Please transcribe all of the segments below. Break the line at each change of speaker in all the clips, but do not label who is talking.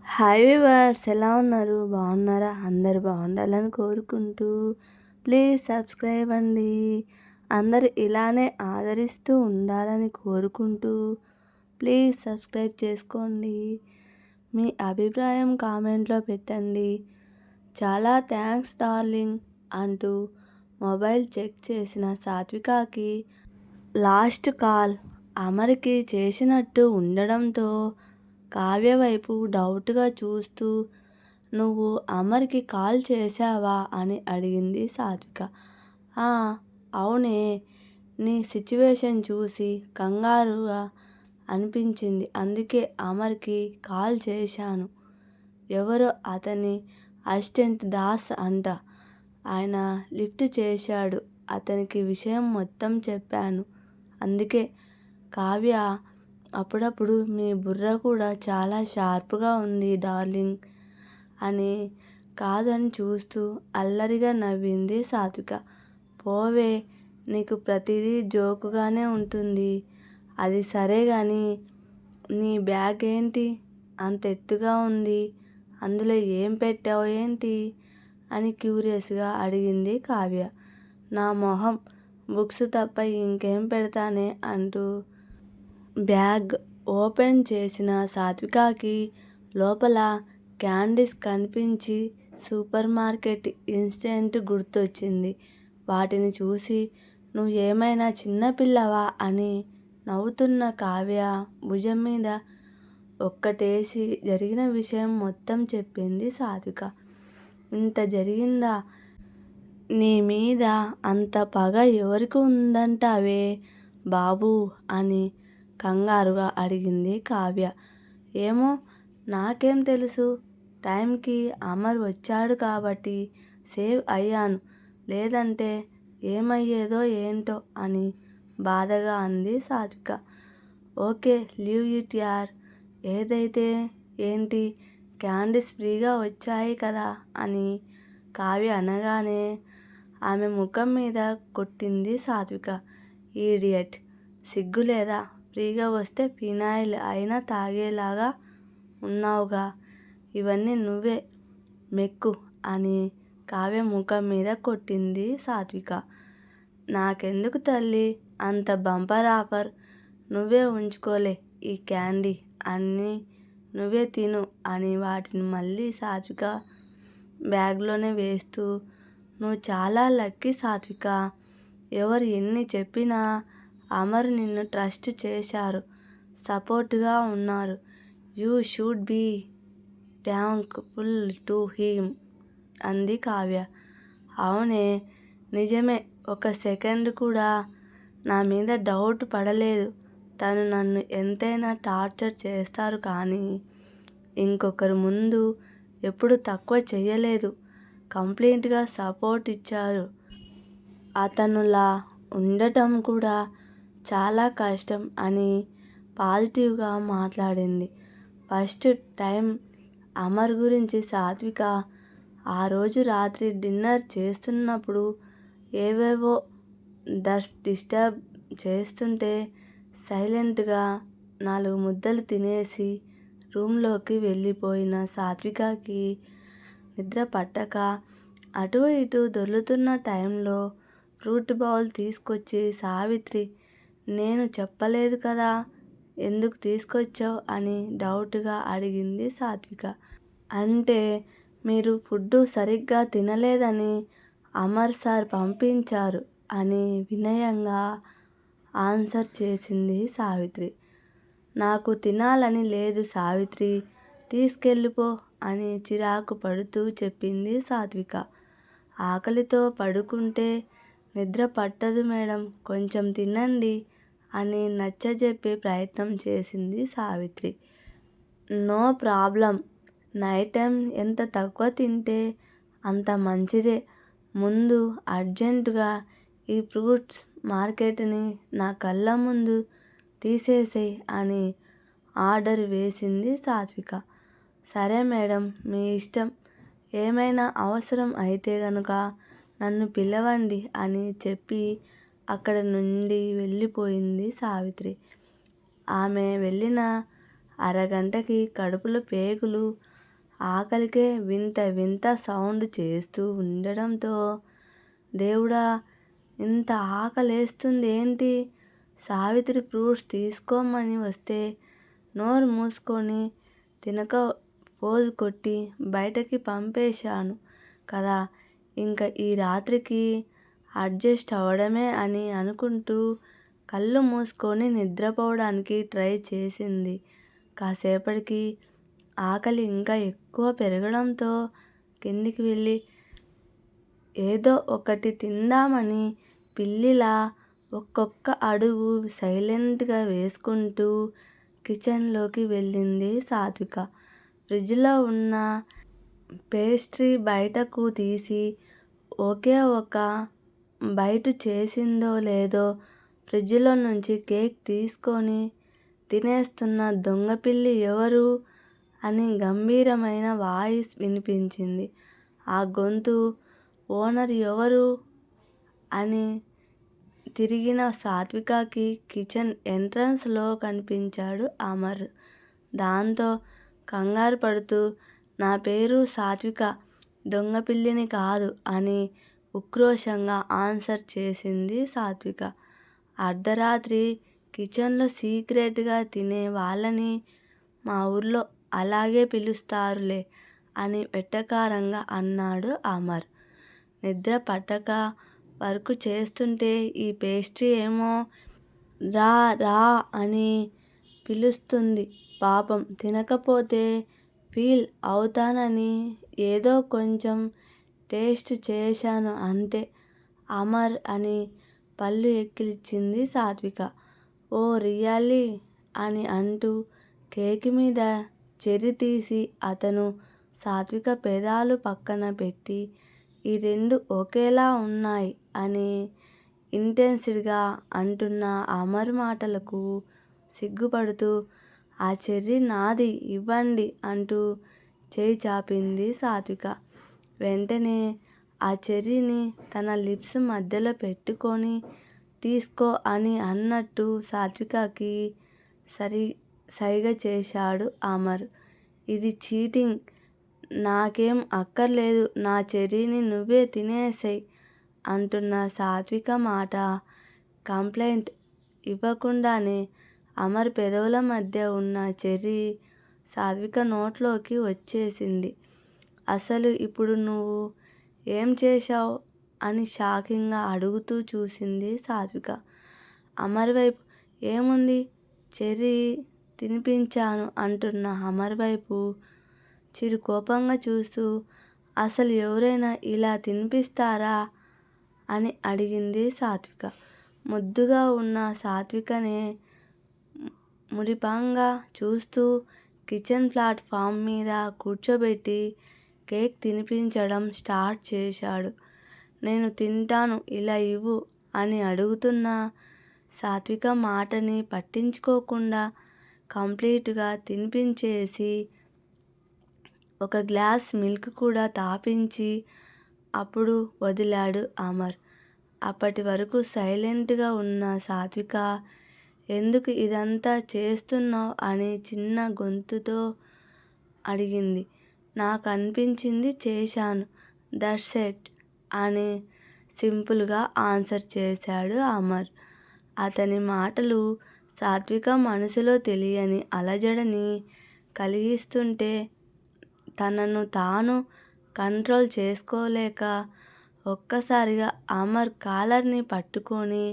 Hi viewers, ఎలా ఉన్నారు? బాగున్నారా? అందరు బాగుండాలని కోరుకుంటూ ప్లీజ్ సబ్స్క్రైబ్ అండి. అందరు ఇలానే ఆదరిస్తూ ఉండాలని కోరుకుంటూ ప్లీజ్ సబ్స్క్రైబ్ చేసుకోండి. మీ అభిప్రాయం కామెంట్లో పెట్టండి. చాలా థ్యాంక్స్ డార్లింగ్ అంటూ మొబైల్ చెక్ చేసిన సాత్వికకి లాస్ట్ కాల్ అమర్కి చేసినట్టు ఉండడంతో కావ్య వైపు డౌట్గా చూస్తూ, నువ్వు అమర్కి కాల్ చేశావా అని అడిగింది సాత్విక. ఆ అవునే, నీ సిచ్యువేషన్ చూసి కంగారుగా అనిపించింది, అందుకే అమర్కి కాల్ చేశాను. ఎవరో అతని అసిస్టెంట్ దాస్ అంట, ఆయన లిఫ్ట్ చేశాడు. అతనికి విషయం మొత్తం చెప్పాను. అందుకే కావ్య, అప్పుడప్పుడు మీ బుర్ర కూడా చాలా షార్ప్గా ఉంది డార్లింగ్ అని కాదని చూస్తూ అల్లరిగా నవ్వింది సాత్విక. పోవే, నీకు ప్రతిదీ జోకుగానే ఉంటుంది. అది సరే కానీ నీ బ్యాగ్ ఏంటి అంత ఎత్తుగా ఉంది? అందులో ఏం పెట్టావు ఏంటి అని క్యూరియస్గా అడిగింది కావ్య. నా మొహం, బుక్స్ తప్ప ఇంకేం పెడతానే అంటూ బ్యాగ్ ఓపెన్ చేసిన సాత్వికకి లోపల క్యాండీస్ కనిపించి సూపర్ మార్కెట్ ఇన్సిడెంట్ గుర్తొచ్చింది. వాటిని చూసి నువ్వు ఏమైనా చిన్నపిల్లవా అని నవ్వుతున్న కావ్య భుజం మీద ఒక్కటేసి జరిగిన విషయం మొత్తం చెప్పింది సాత్విక. ఇంత జరిగిందా? నీ మీద అంత పగ ఎవరికి ఉందంటావే బాబూ అని కంగారుగా అడిగింది కావ్య. ఏమో, నాకేం తెలుసు. టైంకి అమర్ వచ్చాడు కాబట్టి సేవ్ అయ్యాను, లేదంటే ఏమయ్యేదో ఏంటో అని బాధగా అంది సాత్విక. ఓకే, లీవ్ ఇట్ యార్. ఏదైతే ఏంటి, క్యాండీస్ ఫ్రీగా వచ్చాయి కదా అని కావ్య అనగానే ఆమె ముఖం మీద కొట్టింది సాత్విక. ఈడియట్, సిగ్గులేదా? ఫ్రీగా వస్తే ఫినాయిల్ అయినా తాగేలాగా ఉన్నావుగా, ఇవన్నీ నువ్వే మెక్కు అని కావ్య ముఖం మీద కొట్టింది సాత్విక. నాకెందుకు తల్లి అంత బంపర్ ఆఫర్, నువ్వే ఉంచుకోలే ఈ క్యాండీ, అన్నీ నువ్వే తిను అని వాటిని మళ్ళీ సాత్విక బ్యాగ్లోనే వేస్తూ, నువ్వు చాలా లక్కీ సాత్విక. ఎవరు ఎన్ని చెప్పినా అమర్ నిన్ను ట్రస్ట్ చేశారు, సపోర్ట్గా ఉన్నారు. You should be thankful to him అంది కావ్య. అవునే, నిజమే. ఒక సెకండ్ కూడా నా మీద డౌట్ పడలేదు. తను నన్ను ఎంతైనా టార్చర్ చేస్తారు కానీ ఇంకొకరి ముందు ఎప్పుడు తక్కువ చెయ్యలేదు. కంప్లీట్గా సపోర్ట్ ఇచ్చారు. అతనులా ఉండటం కూడా చాలా కష్టం అని పాజిటివ్గా మాట్లాడింది. ఫస్ట్ టైం అమర్ గురించి సాత్విక ఆ రోజు రాత్రి డిన్నర్ చేస్తున్నప్పుడు ఏవేవో డిస్టర్బ్ చేస్తుంటే సైలెంట్గా 4 ముద్దలు తినేసి రూమ్లోకి వెళ్ళిపోయిన సాత్వికకి నిద్ర పట్టక అటు ఇటు దొర్లుతున్న టైంలో ఫ్రూట్ బౌల్ తీసుకొచ్చి సావిత్రి, నేను చెప్పలేదు కదా, ఎందుకు తీసుకొచ్చావు అని డౌట్గా అడిగింది సాత్విక. అంటే మీరు ఫుడ్ సరిగ్గా తినలేదని అమర్ సార్ పంపించారు అని వినయంగా ఆన్సర్ చేసింది సావిత్రి. నాకు తినాలని లేదు సావిత్రి, తీసుకెళ్ళిపో అని చిరాకు పడుతూ చెప్పింది సాత్విక. ఆకలితో పడుకుంటే నిద్ర పట్టదు మేడం, కొంచెం తినండి అని నచ్చజెప్పే ప్రయత్నం చేసింది Savitri. No problem, night time ఎంత తక్కువ తింటే అంత మంచిదే. ముందు అర్జెంటుగా ఈ ఫ్రూట్స్ మార్కెట్ని నా కళ్ళ ముందు తీసేసేయ్ అని ఆర్డర్ వేసింది సాత్విక. సరే మేడం, మీ ఇష్టం. ఏమైనా అవసరం అయితే గనుక నన్ను పిలవండి అని చెప్పి అక్కడ నుండి వెళ్ళిపోయింది సావిత్రి. ఆమె వెళ్ళిన అరగంటకి కడుపులో పేగులు ఆకలికే వింత వింత సౌండ్ చేస్తూ ఉండడంతో, దేవుడా, ఇంత ఆకలేస్తుంది ఏంటి? సావిత్రి ఫ్రూట్స్ తీసుకోమని వస్తే నోరు మూసుకొని తినక పోజు కొట్టి బయటకి పంపేశాను కదా, ఇంకా ఈ రాత్రికి అడ్జస్ట్ అవ్వడమే అని అనుకుంటూ కళ్ళు మూసుకొని నిద్రపోవడానికి ట్రై చేసింది. కాసేపటికి ఆకలి ఇంకా ఎక్కువ పెరగడంతో కిందికి వెళ్ళి ఏదో ఒకటి తిందామని పిల్లిలా ఒక్కొక్క అడుగు సైలెంట్గా వేసుకుంటూ కిచెన్లోకి వెళ్ళింది సాత్విక. ఫ్రిడ్జ్లో ఉన్న పేస్ట్రీ బయటకు తీసి ఒకే ఒక బైటు చేసిందో లేదో ఫ్రిడ్జ్లో నుంచి కేక్ తీసుకొని తినేస్తున్న దొంగపిల్లి ఎవరు అని గంభీరమైన వాయిస్ వినిపించింది. ఆ గొంతు ఓనర్ ఎవరు అని తిరిగిన సాత్వికకి కిచెన్ ఎంట్రన్స్లో కనిపించాడు అమర్. దాంతో కంగారు పడుతూ, నా పేరు సాత్విక, దొంగపిల్లిని కాదు అని ఉక్రోషంగా ఆన్సర్ చేసింది సాత్విక. అర్ధరాత్రి కిచెన్లో సీక్రెట్గా తినే వాళ్ళని మా ఊర్లో అలాగే పిలుస్తారులే అని వెటకారంగా అన్నాడు అమర్. నిద్ర పట్టక వర్క్ చేస్తుంటే ఈ పేస్ట్రీ ఏమో రా రా అని పిలుస్తుంది. పాపం తినకపోతే ఫీల్ అవుతానని ఏదో కొంచెం టేస్ట్ చేశాను అంతే అమర్ అని పళ్ళు ఎక్కిలిచ్చింది సాత్విక. ఓ రియల్లీ అని అంటూ కేక్ మీద చెర్రీ తీసి అతను సాత్విక పెదాలు పక్కన పెట్టి, ఈ రెండు ఒకేలా ఉన్నాయి అని ఇంటెన్స్డ్గా అంటున్న అమర్ మాటలకు సిగ్గుపడుతూ, ఆ చెర్రీ నాది ఇవ్వండి అంటూ చేయి చాపింది సాత్విక. వెంటనే ఆ చెర్రీని తన లిప్స్ మధ్యలో పెట్టుకొని తీసుకో అని అన్నట్టు సాత్వికకి సైగ చేశాడు అమర్. ఇది చీటింగ్, నాకేం అక్కర్లేదు, నా చెర్రీని నువ్వే తినేసేయ్ అంటున్న సాత్విక మాట కంప్లైంట్ ఇవ్వకుండానే అమర్ పెదవుల మధ్య ఉన్న చెర్రీ సాత్విక నోట్లోకి వచ్చేసింది. అసలు ఇప్పుడు నువ్వు ఏం చేశావ్ అని షాకింగ్గా అడుగుతూ చూసింది సాత్విక అమర్ వైపు. ఏముంది, చెర్రీ తినిపించాను అంటున్న అమర్ వైపు చిరుకోపంగా చూస్తూ, అసలు ఎవరైనా ఇలా తినిపిస్తారా అని అడిగింది సాత్విక. ముద్దుగా ఉన్న సాత్వికనే మురిపంగా చూస్తూ కిచెన్ ప్లాట్ఫామ్ మీద కూర్చోబెట్టి కేక్ తినిపించడం స్టార్ట్ చేశాడు. నేను తింటాను, ఇలా ఇవ్వు అని అడుగుతున్న సాత్విక మాటని పట్టించుకోకుండా కంప్లీట్గా తినిపించేసి ఒక గ్లాస్ మిల్క్ కూడా తాపించి అప్పుడు వదిలాడు అమర్. అప్పటి వరకు సైలెంట్గా ఉన్న సాత్విక, ఎందుకు ఇదంతా చేస్తున్నావ్ అని చిన్న గొంతుతో అడిగింది. నాకు అనిపించింది చేశాను, దట్స్ ఇట్ అని సింపుల్గా ఆన్సర్ చేశాడు అమర్. అతని మాటలు సాత్విక మనసులో తెలియని అలజడిని కలిగిస్తుంటే తనను తాను కంట్రోల్ చేసుకోలేక ఒక్కసారిగా అమర్ కాలర్ని పట్టుకొని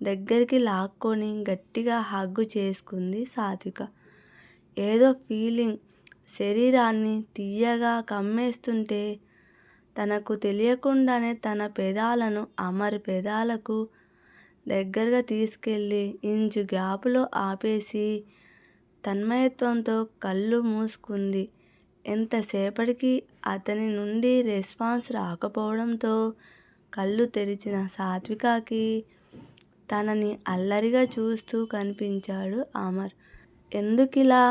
దగ్గరికి లాక్కొని గట్టిగా హగ్ చేసుకుంది సాత్విక. ఏదో ఫీలింగ్ శరీరాన్ని తీయగా కమ్మేస్తుంటే తనకు తెలియకుండానే తన పెదాలను అమర్ పెదాలకు దగ్గరగా తీసుకెళ్ళి ఇంచు గ్యాపులో ఆపేసి తన్మయత్వంతో కళ్ళు మూసుకుంది. ఎంతసేపటికి అతని నుండి రెస్పాన్స్ రాకపోవడంతో కళ్ళు తెరిచిన సాత్వికకి తనని అల్లరిగా చూస్తూ కనిపించాడు అమర్. ఎందుకిలా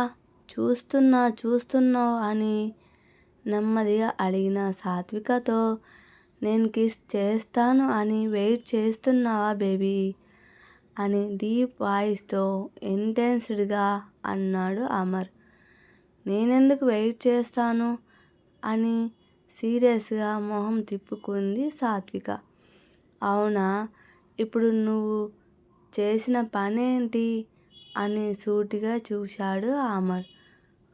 చూస్తున్నావ్ అని నెమ్మదిగా అడిగిన సాత్వికతో, నేను కిస్ చేస్తాను అని వెయిట్ చేస్తున్నావా బేబీ అని డీప్ వాయిస్తో ఇంటెన్స్డ్గా అన్నాడు అమర్. నేనెందుకు వెయిట్ చేస్తాను అని సీరియస్గా మొహం తిప్పుకుంది సాత్విక. అవునా, ఇప్పుడు నువ్వు చేసిన పనేంటి అని సూటిగా చూశాడు అమర్.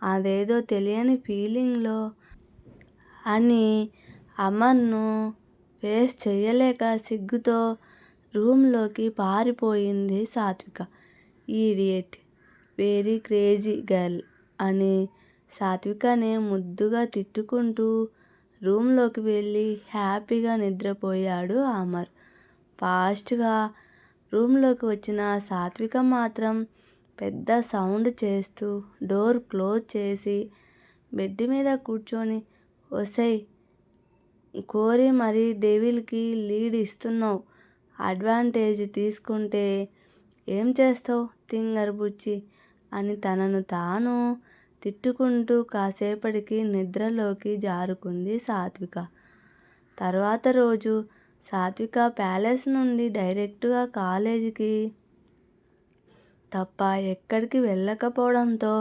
అదేదో తెలియని ఫీలింగ్లో అని అమర్ను ఫేస్ చెయ్యలేక సిగ్గుతో రూమ్లోకి పారిపోయింది సాత్విక. ఈడియట్, వెరీ క్రేజీ గర్ల్ అని సాత్వికనే ముద్దుగా తిట్టుకుంటూ రూమ్లోకి వెళ్ళి హ్యాపీగా నిద్రపోయాడు అమర్. ఫాస్ట్గా రూమ్లోకి వచ్చిన సాత్విక మాత్రం పెద్ద సౌండ్ చేస్తూ డోర్ క్లోజ్ చేసి బెడ్ మీద కూర్చొని, ఒసేయ్ కోరి మరీ డెవిల్కి లీడ్ ఇస్తున్నావు, అడ్వాంటేజ్ తీసుకుంటే ఏం చేస్తావు తింగర్ బుచ్చి అని తనను తాను తిట్టుకుంటూ కాసేపటికి నిద్రలోకి జారుకుంది సాత్విక. తర్వాత రోజు సాత్విక ప్యాలెస్ నుండి డైరెక్ట్గా కాలేజీకి తప్ప ఎక్కడికి వెళ్ళకపోవడంతో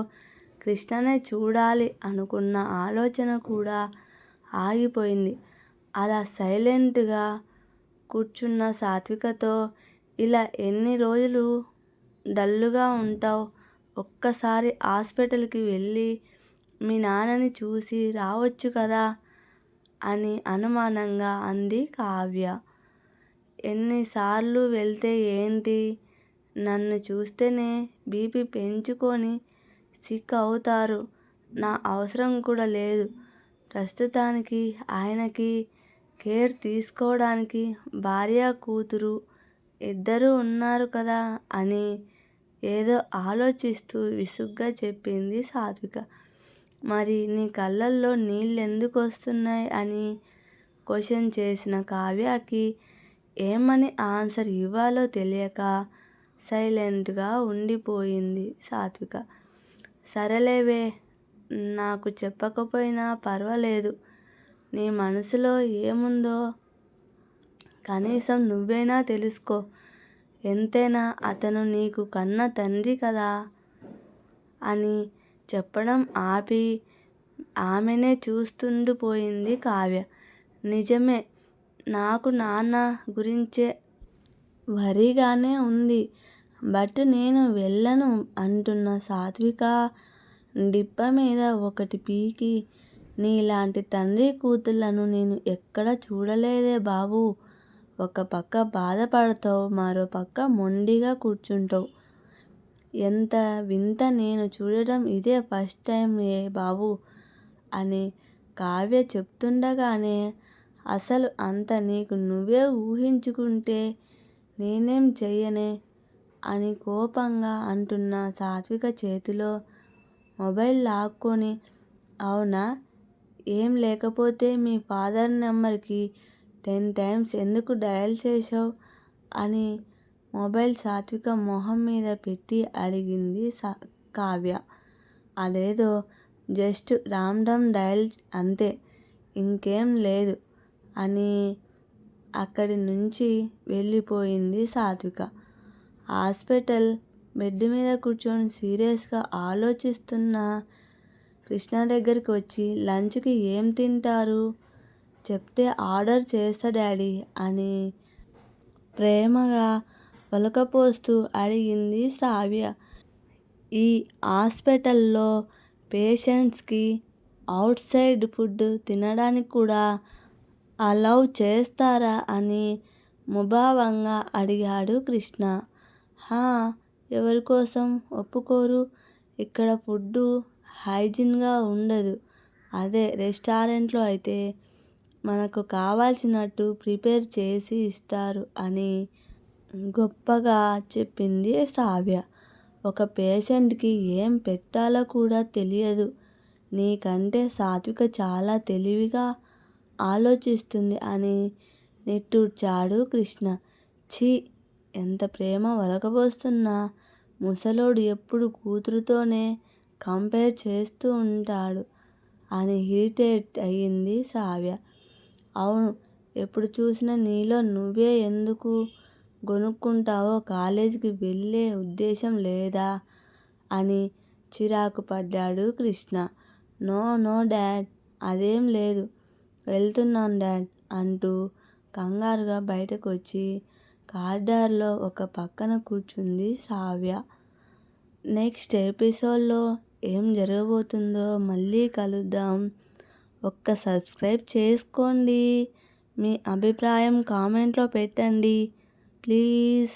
కృష్ణనే చూడాలి అనుకున్న ఆలోచన కూడా ఆగిపోయింది. అలా సైలెంట్గా కూర్చున్న సాత్వికతో, ఇలా ఎన్ని రోజులు డల్లుగా ఉంటావు, ఒక్కసారి హాస్పిటల్కి వెళ్ళి మీ నాన్నని చూసి రావచ్చు కదా అని అనుమానంగా అంది కావ్య. ఎన్నిసార్లు వెళ్తే ఏంటి, నన్ను చూస్తేనే బీపీ పెంచుకొని సిక్ అవుతారు, నా అవసరం కూడా లేదు. ప్రస్తుతానికి ఆయనకి కేర్ తీసుకోవడానికి భార్య కూతురు ఇద్దరూ ఉన్నారు కదా అని ఏదో ఆలోచిస్తూ విసుగ్గా చెప్పింది సాత్విక. మరి నీ కళ్ళల్లో నీళ్ళెందుకు వస్తున్నాయి అని క్వశ్చన్ చేసిన కావ్యకి ఏమని ఆన్సర్ ఇవ్వాలో తెలియక సైలెంట్గా ఉండిపోయింది సాత్విక. సరేలేవే, నాకు చెప్పకపోయినా పర్వాలేదు, నీ మనసులో ఏముందో కనీసం నువ్వైనా తెలుసుకో, ఎంతైనా అతను నీకు కన్న తండ్రి కదా అని చెప్పడం ఆపి ఆమెనే చూస్తుండిపోయింది కావ్య. నిజమే, నాకు నాన్న గురించే వరీగానే ఉంది, బట్ నేను వెళ్ళను అంటున్న సాత్విక డిప్ప మీద ఒకటి పీకి, నీలాంటి తండ్రి కూతుళ్లను నేను ఎక్కడా చూడలేదే బాబూ, ఒక పక్క బాధపడతావు, మరో పక్క మొండిగా కూర్చుంటావు, ఎంత వింత, నేను చూడడం ఇదే ఫస్ట్ టైం ఏ బాబు అని కావ్య చెప్తుండగానే, అసలు అంత నీకు నువ్వే ఊహించుకుంటే నేనేం చెయ్యనే అని కోపంగా అంటున్న సాత్విక చేతిలో మొబైల్ లాక్కొని, అవునా, ఏం లేకపోతే మీ ఫాదర్ నెంబర్కి 10 times ఎందుకు డయల్ చేశావు అని మొబైల్ సాత్విక మొహం మీద పెట్టి అడిగింది కావ్య. అదేదో జస్ట్ రాండమ్ డయల్ అంతే, ఇంకేం లేదు అని అక్కడి నుంచి వెళ్ళిపోయింది సాత్విక. హాస్పిటల్ బెడ్ మీద కూర్చొని సీరియస్గా ఆలోచిస్తున్న కృష్ణ దగ్గరికి వచ్చి, లంచ్కి ఏం తింటారు చెప్తే ఆర్డర్ చేస్తా డాడీ అని ప్రేమగా ఒలకపోస్తూ అడిగింది శ్రావ్య. ఈ హాస్పిటల్లో పేషెంట్స్కి అవుట్ సైడ్ ఫుడ్ తినడానికి కూడా అలౌ చేస్తారా అని ముభావంగా అడిగాడు కృష్ణ. హా, ఎవరికోసం ఒప్పుకోరు, ఇక్కడ ఫుడ్డు హైజీన్గా ఉండదు, అదే రెస్టారెంట్లో అయితే మనకు కావాల్సినట్టు ప్రిపేర్ చేసి ఇస్తారు అని గొప్పగా చెప్పింది శ్రావ్య. ఒక పేషెంట్కి ఏం పెట్టాలో కూడా తెలియదు, నీకంటే సాత్విక చాలా తెలివిగా ఆలోచిస్తుంది అని నిట్టూర్చాడు కృష్ణ. ఛీ, ఎంత ప్రేమ ఒలకబోస్తున్నా ముసలోడు ఎప్పుడు కూతురుతోనే కంపేర్ చేస్తూ ఉంటాడు అని ఇరిటేట్ అయ్యింది శ్రావ్య. అవును, ఎప్పుడు చూసినా నీలో నువ్వే ఎందుకు గొనుక్కుంటావో, కాలేజీకి వెళ్ళే ఉద్దేశం లేదా అని చిరాకు పడ్డాడు కృష్ణ. నో నో డాడ్, అదేం లేదు, వెళ్తున్నాను డాడ్ అంటూ కంగారుగా బయటకు వచ్చి కారిడార్లో ఒక పక్కన కూర్చుంది శ్రావ్య. నెక్స్ట్ ఎపిసోడ్లో ఏం జరగబోతుందో మళ్ళీ కలుద్దాం. ఒక్క సబ్స్క్రైబ్ చేసుకోండి. మీ అభిప్రాయం కామెంట్లో పెట్టండి ప్లీజ్.